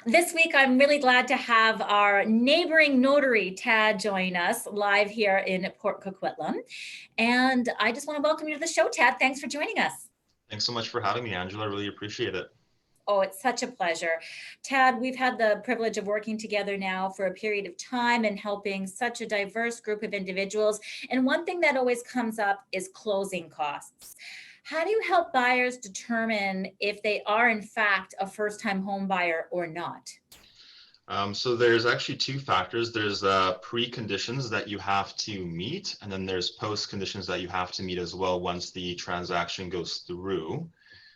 This week, I'm really glad to have our neighboring notary, Tad, join us live here in Port Coquitlam. And I just want to welcome you to the show, Tad. Thanks for joining us. Thanks so much for having me, Angela. I really appreciate it. Oh, it's such a pleasure. Tad, we've had the privilege of working together now for a period of time and helping such a diverse group of individuals. And one thing that always comes up is closing costs. How do you help buyers determine if they are in fact a first-time home buyer or not? So there's actually two factors. There's preconditions that you have to meet, and then there's post conditions that you have to meet as well once the transaction goes through.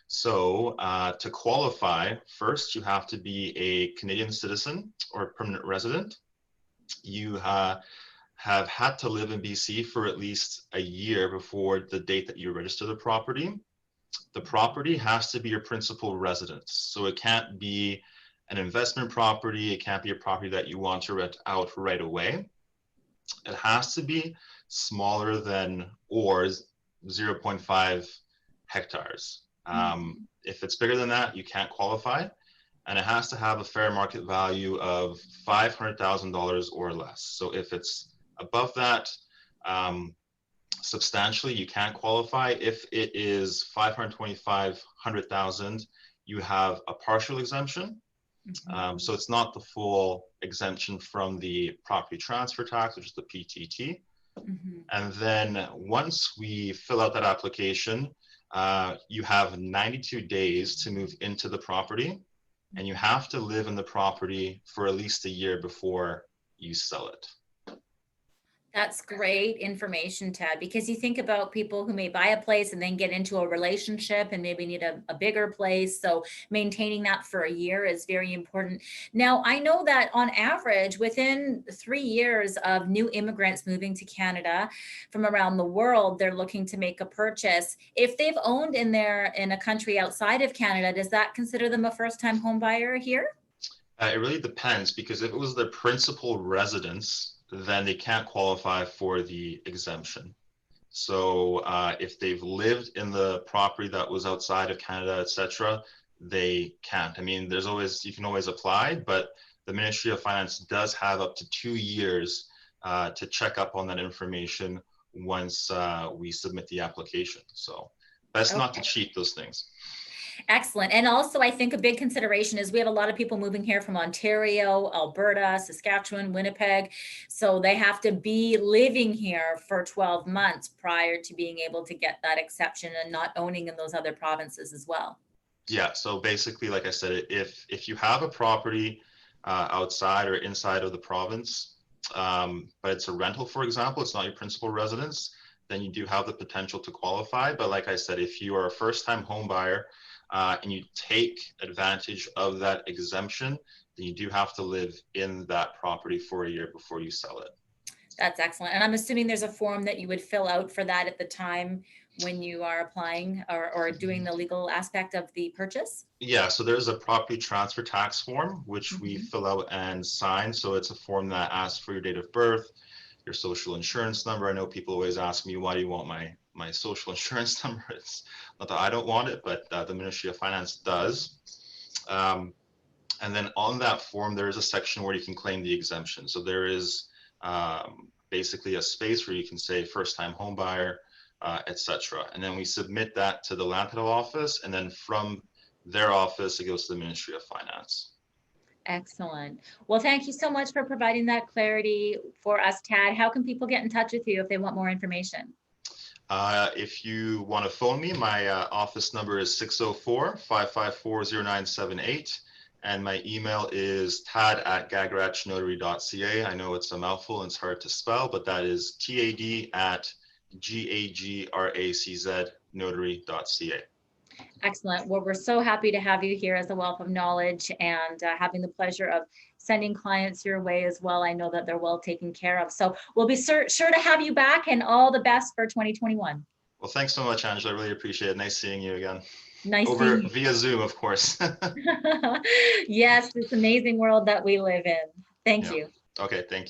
So to qualify, first you have to be a Canadian citizen or permanent resident. You have had to live in BC for at least a year before the date that you register the property. The property has to be your principal residence. So it can't be an investment property. It can't be a property that you want to rent out right away. It has to be smaller than or 0.5 hectares. If it's bigger than that, you can't qualify. And it has to have a fair market value of $500,000 or less. So if it's above that, substantially, you can't qualify. If it is 525,000, you have a partial exemption. So it's not the full exemption from the property transfer tax, which is the PTT. And then once we fill out that application, you have 92 days to move into the property, and you have to live in the property for at least a year before you sell it. That's great information, Ted, because you think about people who may buy a place and then get into a relationship and maybe need a bigger place. So maintaining that for a year is very important. Now, I know that on average, within 3 years of new immigrants moving to Canada from around the world, they're looking to make a purchase. If they've owned in a country outside of Canada, does that consider them a first-time home buyer here? It really depends, because if it was their principal residence, then they can't qualify for the exemption. So if they've lived in the property that was outside of Canada, etc., they can't. I mean, you can always apply, but the Ministry of Finance does have up to 2 years to check up on that information once we submit the application. So best not to cheat those things. Excellent. And also, I think a big consideration is we have a lot of people moving here from Ontario, Alberta, Saskatchewan, Winnipeg. So they have to be living here for 12 months prior to being able to get that exception and not owning in those other provinces as well. Yeah. So basically, like I said, if you have a property outside or inside of the province, but it's a rental, for example, it's not your principal residence, then you do have the potential to qualify. But like I said, if you are a first-time home buyer, and you take advantage of that exemption, then you do have to live in that property for a year before you sell it. That's excellent. And I'm assuming there's a form that you would fill out for that at the time when you are applying or doing the legal aspect of the purchase? Yeah, so there's a property transfer tax form, which we fill out and sign. So it's a form that asks for your date of birth, your social insurance number. I know people always ask me, why do you want my social insurance number? It's not that I don't want it, but the Ministry of Finance does. And then on that form, there is a section where you can claim the exemption. So there is basically a space where you can say first-time home buyer, etc. And then we submit that to the land title office, and then from their office, it goes to the Ministry of Finance. Excellent. Well, thank you so much for providing that clarity for us, Tad. How can people get in touch with you if they want more information? If you want to phone me, my office number is 604-554-0978. And my email is tad@gagracznotary.ca. I know it's a mouthful and it's hard to spell, but that is tad@gagracz notary.ca. Excellent. Well, we're so happy to have you here as a wealth of knowledge and having the pleasure of sending clients your way as well. I know that they're well taken care of. So we'll be sure to have you back, and all the best for 2021. Well, thanks so much, Angela. I really appreciate it. Nice seeing you again. Nice seeing you. Via Zoom, of course. Yes, this amazing world that we live in. Thank you. Okay, thank you.